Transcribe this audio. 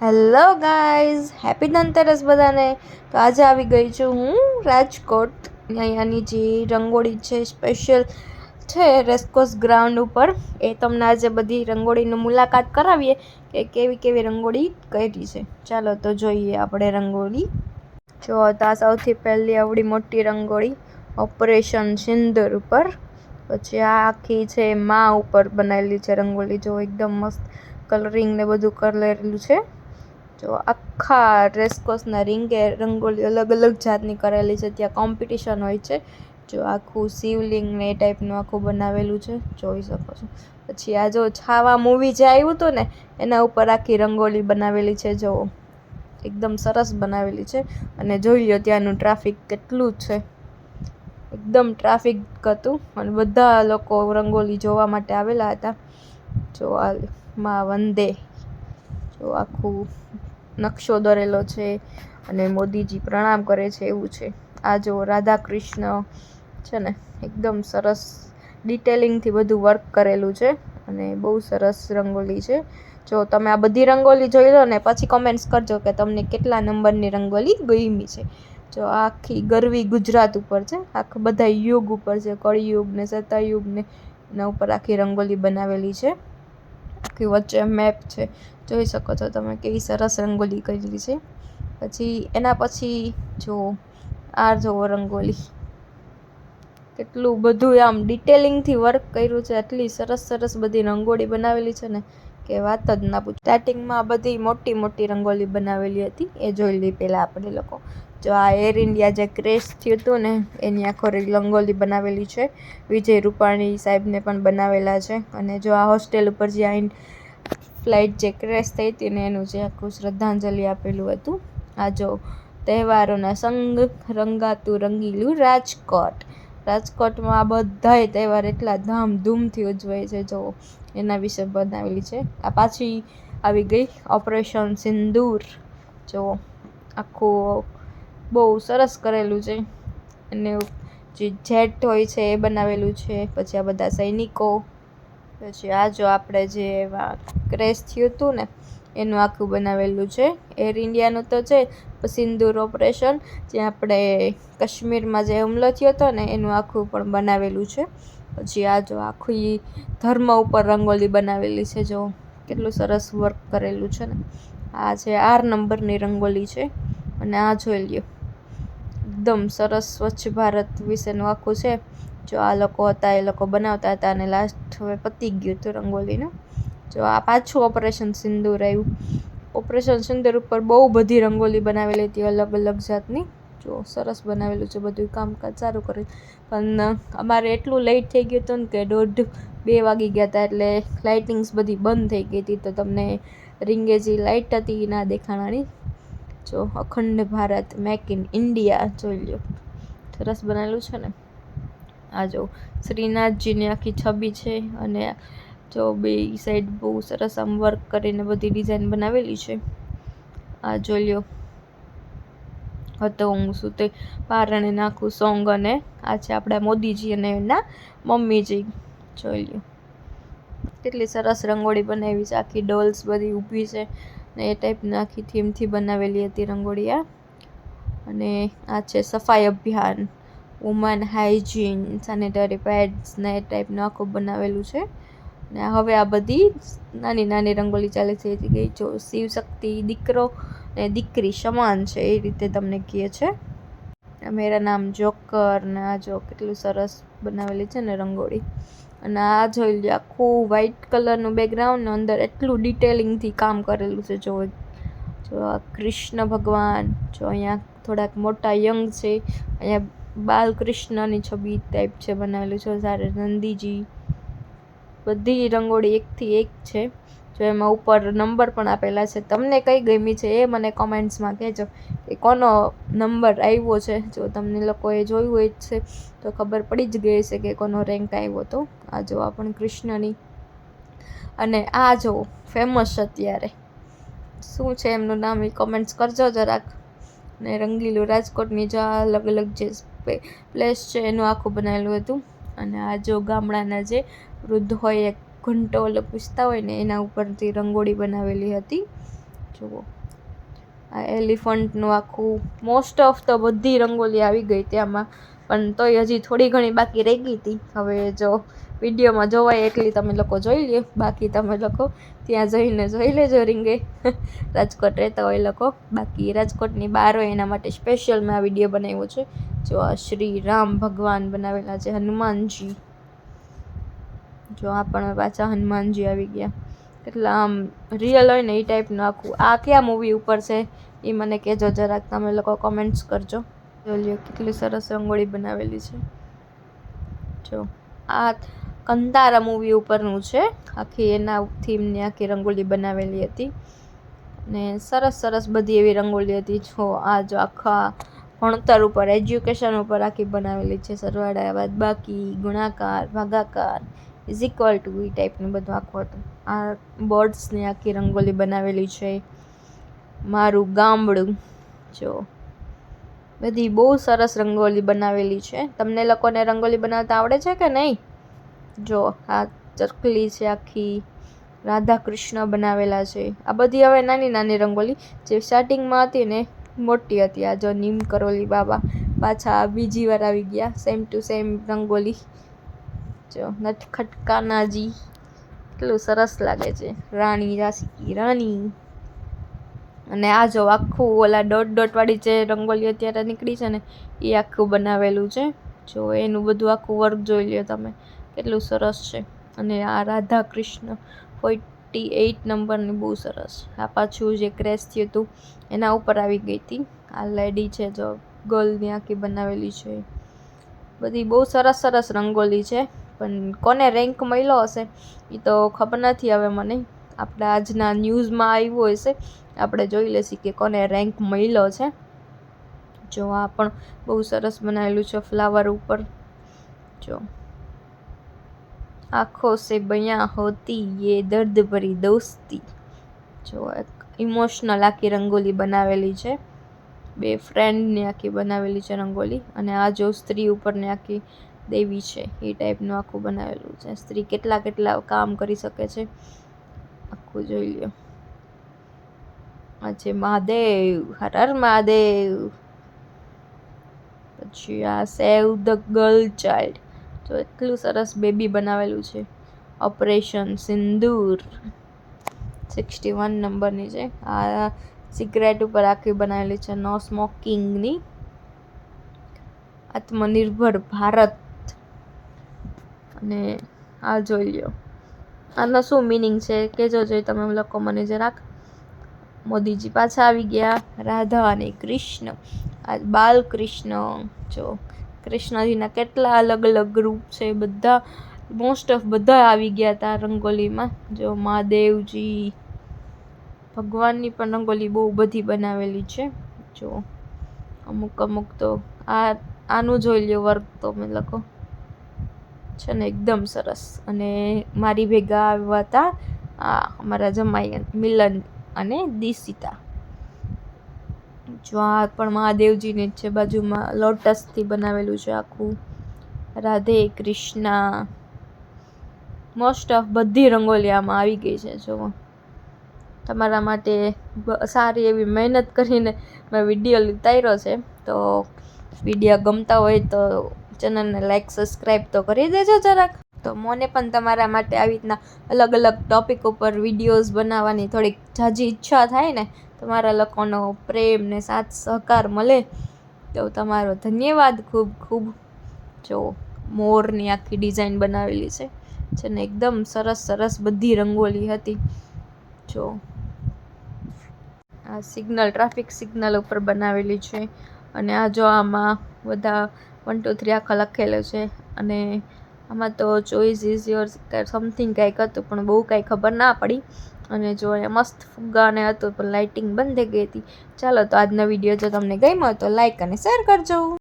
Hello guys, happy Dhanteras બધાને. તો આજે આવી ગઈ છું હું રાજકોટ. અહીંયાની જે રંગોળી છે સ્પેશિયલ છે રેસકોર્સ ગ્રાઉન્ડ ઉપર, એ તમને આજે બધી રંગોળીની મુલાકાત કરાવીએ કે કેવી કેવી રંગોળી કરી છે. ચાલો તો જોઈએ આપણે રંગોળી. જો તો સૌથી પહેલી આવડી મોટી રંગોળી ઓપરેશન સિંદૂર ઉપર. પછી આ આખી છે માં ઉપર બનાવેલી છે રંગોળી. જો એકદમ મસ્ત કલરિંગ ને બધું કરેલું છે. જો આખા રેસકોર્સના રીંગે રંગોળી અલગ અલગ જાતની કરેલી છે. ત્યાં કોમ્પિટિશન હોય છે. જો આખું શિવલિંગ ને એ ટાઈપનું આખું બનાવેલું છે, જોઈ શકો છો. પછી આ જો છાવા મૂવી જે આવ્યું હતું ને, એના ઉપર આખી રંગોળી બનાવેલી છે. જો એકદમ સરસ બનાવેલી છે. અને જોઈ લો ત્યાંનું ટ્રાફિક કેટલું છે, એકદમ ટ્રાફિક હતું અને બધા લોકો રંગોળી જોવા માટે આવેલા હતા. જો આ માં વંદે, જો આખું નકશો દોરેલો છે અને મોદીજી પ્રણામ કરે છે એવું છે. આ જો રાધા કૃષ્ણ છે ને, એકદમ સરસ ડિટેલિંગથી બધું વર્ક કરેલું છે અને બહુ સરસ રંગોળી છે. જો તમે આ બધી રંગોળી જોઈ લો ને પછી કમેન્ટ્સ કરજો કે તમને કેટલા નંબરની રંગોળી ગમી છે. જો આખી ગરવી ગુજરાત ઉપર છે, આખા બધા યુગ ઉપર છે, કળિયુગ ને સતયુગ ને એના ઉપર આખી રંગોળી બનાવેલી છે. આખી વચ્ચે મેપ છે, જોઈ શકો છો તમે કેવી સરસ રંગોળી કરેલી છે. પછી એના પછી જો આ જો રંગોળી કેટલું બધું આમ ડિટેલિંગથી વર્ક કર્યું છે. આટલી સરસ સરસ બધી રંગોળી બનાવેલી છે ને કે વાત જ ના પૂછો. સ્ટાર્ટિંગમાં બધી મોટી મોટી રંગોળી બનાવેલી હતી, એ જોઈ લઈ પહેલાં આપણે લોકો. જો આ એર ઇન્ડિયા જે ક્રેશ થયું હતું ને, એની આખો રંગોળી બનાવેલી છે. વિજય રૂપાણી સાહેબને પણ બનાવેલા છે. અને જો આ હોસ્ટેલ ઉપર જે ફ્લાઇટ જે ક્રેશ થઈ હતી ને, એનું જે આખું શ્રદ્ધાંજલિ આપેલું હતું. આ જો તહેવારોના સંગ રંગાતું રંગીલું રાજકોટ. રાજકોટમાં આ બધાય તહેવાર એટલા ધામધૂમથી ઉજવાય છે, જો એના વિશે બનાવેલી છે. આ પાછી આવી ગઈ ઓપરેશન સિંદૂર. જો આખું બહુ સરસ કરેલું છે. અને જે જેટ હોય છે એ બનાવેલું છે. પછી આ બધા સૈનિકો. પછી આ જો આપણે જે ક્રેશ થયું હતું ને, એનું આખું બનાવેલું છે. એર ઇન્ડિયાનું તો છે, સિંદૂર ઓપરેશન જ્યાં આપણે કાશ્મીરમાં જે હુમલો થયો હતો ને, એનું આખું પણ બનાવેલું છે. પછી આ જો આખી ધર્મ ઉપર રંગોળી બનાવેલી છે. જો કેટલું સરસ વર્ક કરેલું છે ને. આ છે 8 નંબરની રંગોળી છે. અને આ જોઈ લ્યો, એકદમ સરસ સ્વચ્છ ભારત વિશેનું આખું છે. જો આ લોકો હતા, એ લોકો બનાવતા હતા અને લાસ્ટ હવે પતી ગયું હતું રંગોળીનું. જો આ પાછું ઓપરેશન સિંદૂર આવ્યું. ઓપરેશન સિંદૂર ઉપર બહુ બધી રંગોળી બનાવેલી હતી અલગ અલગ જાતની. જો સરસ બનાવેલું છે, બધું કામકાજ સારું કરે. પણ અમારે એટલું લેટ થઈ ગયું હતું ને કે 1:30-2 વાગી ગયા હતા, એટલે લાઇટિંગ્સ બધી બંધ થઈ ગઈ હતી. તો તમને રીંગે જે લાઇટ હતી ના દેખાણાની. જો અખંડ ભારત મેક ઇન ઇન્ડિયા જોઈ લો, સરસ બનાવેલું છે ને. આ જો શ્રીનાથજીની આખી છબી છે. અને જો બે સાઈડ બહુ સરસ આમ વર્ક કરીને બધી ડિઝાઇન બનાવેલી છે. આ જોઈ લ્યો, હતો હું શું તે પારણે નાખું સોંગ. અને આ છે આપણા મોદીજી અને એમના મમ્મીજી. જોઈ લ્યો કેટલી સરસ રંગોળી બનાવી છે. આખી ડોલ્સ બધી ઊભી છે ને એ ટાઈપની આખી થીમથી બનાવેલી હતી રંગોળી આ. અને આ છે સફાઈ અભિયાન, વુમન હાઇજીન, સેનેટરી પેડ્સ ને એ ટાઈપનું આખું બનાવેલું છે. ને હવે આ બધી નાની નાની રંગોળી ચાલે થઈ ગઈ. જો શિવ શક્તિ, દીકરો ને દીકરી સમાન છે એ રીતે તમને કહે છે. મેરા નામ જોકર. ને આ જો કેટલું સરસ બનાવેલી છે ને રંગોળી. અને આ જોઈ લો, આખું વ્હાઈટ કલરનું બેકગ્રાઉન્ડ ને અંદર એટલું ડિટેલિંગથી કામ કરેલું છે. જો આ કૃષ્ણ ભગવાન, જો અહીંયા થોડાક મોટા યંગ છે. અહીંયા બાલકૃષ્ણની છબી ટાઈપ છે બનાવેલું છે. જ્યારે નંદીજી, બધી રંગોળી એકથી એક છે. જો એમાં ઉપર નંબર પણ આપેલા છે. તમને કઈ ગમી છે એ મને કોમેન્ટ્સમાં કહેજો કે કોનો નંબર આવ્યો છે. જો તમને લોકોએ જોયું હોય છે તો ખબર પડી જ ગઈ છે કે કોનો રેન્ક આવ્યો હતો. આ જો આ પણ કૃષ્ણની. અને આ જો ફેમસ અત્યારે શું છે એમનું નામ, એ કોમેન્ટ્સ કરજો જરાક. ને રંગીલું રાજકોટની જો અલગ અલગ જે પ્લેસ છે એનું આખું બનાવેલું હતું. અને આ જો ગામડાના જે વૃદ્ધ હોય, એક ઘંટો ઓલો પૂછતા હોય ને, એના ઉપરથી રંગોળી બનાવેલી હતી. જુઓ આ એલિફન્ટનું આખું મોસ્ટ ઓફ તો બધી રંગોલી આવી ગઈ ત્યાંમાં, પણ તોય હજી થોડી ઘણી બાકી રહી ગઈ હતી. હવે જો વિડીયોમાં જોવાય એટલી તમે લોકો જોઈ લ્યો, બાકી તમે લોકો ત્યાં જઈને જોઈ લેજો રીંગે રાજકોટ રહેતા હોય લોકો. બાકી રાજકોટની બહાર હોય એના માટે સ્પેશિયલ મેં આ વિડીયો બનાવ્યો છે. જો આ શ્રી રામ ભગવાન બનાવેલા છે, હનુમાનજી. જો આ પણ પાછા હનુમાનજી આવી ગયા. કેટલા આમ રિયલ હોય ને એ ટાઈપનું આખું. આ કયા મૂવી ઉપર છે એ મને કહેજો જરાક, તમે લોકો કોમેન્ટ્સ કરજો. જો લ્યો કેટલી સરસ રંગોળી બનાવેલી છે. જો આ કંતારા મૂવી ઉપરનું છે, આખી એના થીમની આખી રંગોળી બનાવેલી હતી ને સરસ સરસ બધી એવી રંગોળી હતી. જો આ જો આખા ભણતર ઉપર, એજ્યુકેશન ઉપર આખી બનાવેલી છે. સરવાળા, બાદબાકી, ગુણાકાર, ભાગાકાર, ઇઝ ઇક્વલ ટુ એ ટાઈપનું બધું આખું હતું. આ બર્ડ્સની આખી રંગોળી બનાવેલી છે. મારું ગામડું, જો બધી બહુ સરસ રંગોળી બનાવેલી છે. તમને લોકોને રંગોળી બનાવતા આવડે છે કે નહીં? જો આ ચકલી છે આખી, રાધા કૃષ્ણ બનાવેલા છે. આ બધી હવે નાની નાની રંગોળી, જે સ્ટાર્ટિંગમાં હતી ને મોટી હતી. આ જો નીમ કરોલી બાબા પાછા બીજી વાર આવી ગયા, સેમ ટુ સેમ રંગોળી. જો નટખટ કાનાજી, કેટલું સરસ લાગે છે. રાણી રાસી રાણી. અને આ જો આખું ઓલા ડોટ ડોટ વાળી જે રંગોળી અત્યારે નીકળી છે ને એ આખું બનાવેલું છે. જો એનું બધું આખું વર્ક જોઈ લ્યો તમે, કેટલું સરસ છે. અને આ રાધા કૃષ્ણ 48 નંબરની બહુ સરસ. આ પાછું જે ક્રેશ થયું હતું એના ઉપર આવી ગઈ હતી. આ લેડી છે જો ગર્લની આખી બનાવેલી છે. બધી બહુ સરસ સરસ રંગોળી છે, પણ કોને રેન્ક મળ્યો હશે એ તો ખબર નથી હવે મને. આપણા આજના ન્યૂઝમાં આવ્યું હશે, આપણે જોઈ લેશી કે કોને રેન્ક મળ્યો છે. જો આ પણ બહુ સરસ બનાવેલું છે ફ્લાવર ઉપર. જો આંખો સે બયા હોતી યે દર્દ ભરી દોસ્તી. જો એક ઇમોશનલ આખી રંગોલી બનાવેલી છે. બે ફ્રેન્ડની આખી બનાવેલી છે રંગોલી. અને આ જો સ્ત્રી ઉપરની આખી દેવી છે એ ટાઈપનું આખું બનાવેલું છે. સ્ત્રી કેટલા કેટલા કામ કરી શકે છે આખું જોઈ લ્યો. આ છે મહાદેવ, હર હર મહાદેવ. પછી આ સેવ ધ ગર્લ ચાઇલ્ડ. તો એટલું સરસ બેબી બનાવેલું છે. ઓપરેશન સિંદૂર 61 નંબરની છે. આ સિગરેટ ઉપર આખી બનાવેલી છે, નો સ્મોકિંગની. આત્મનિર્ભર ભારત. અને આ જોઈ લ્યો, આનો શું મિનિંગ છે કેજો જોઈ તમે લોકો મને જરાક. મોદીજી પાછા આવી ગયા. રાધા અને કૃષ્ણ, આ બાલકૃષ્ણ. જો કૃષ્ણજીના કેટલા અલગ અલગ રૂપ છે, બધા મોસ્ટ ઓફ બધા આવી ગયા હતા રંગોલીમાં. જો મહાદેવજી, ભગવાનની પણ રંગોલી બહુ બધી બનાવેલી છે. જો અમુક અમુક તો આનું જોઈ લ્યો વર્ક તો મેં લોકો છે ને એકદમ સરસ. અને મારી ભેગા આવ્યા હતા આ અમારા જમાઈ મિલન અને દિશિતા. જો આ પણ મહાદેવજીની જ છે, બાજુમાં લોટસથી બનાવેલું છે આખું. રાધે કૃષ્ણ. મોસ્ટ ઓફ બધી રંગોલી આમાં આવી ગઈ છે. જો તમારા માટે સારી એવી મહેનત કરીને મેં વિડીયો ઉતાર્યો છે. તો વિડીયો ગમતા હોય તો ચેનલને લાઈક સબસ્ક્રાઈબ તો કરી દેજો જરાક. તો મને પણ તમારા માટે આવી રીતના અલગ અલગ ટોપિક ઉપર વિડીયોઝ બનાવવાની થોડીક ઝાઝી ઈચ્છા થાય ને, તમારા લોકોનો પ્રેમ ને સાથ સહકાર મળે તો તમારો ધન્યવાદ ખૂબ ખૂબ. જો મોરની આખી ડિઝાઇન બનાવેલી છે ને એકદમ સરસ સરસ બધી રંગોલી હતી. જો આ સિગ્નલ, ટ્રાફિક સિગ્નલ ઉપર બનાવેલી છે. અને આ જો આમાં બધા 1 2 3 આખા લખેલું છે. અને આમાં તો ચોઈસ ઇઝ યોર્સ સમથિંગ કાંઈક હતું, પણ બહુ કાંઈ ખબર ના પડી. અને જો એ મસ્ત ફુગ્ગાને હતું, પણ લાઇટિંગ બંધ થઈ ગઈ હતી. ચાલો તો આજનો વિડીયો જો તમને ગમ્યો તો લાઈક અને શેર કરજો.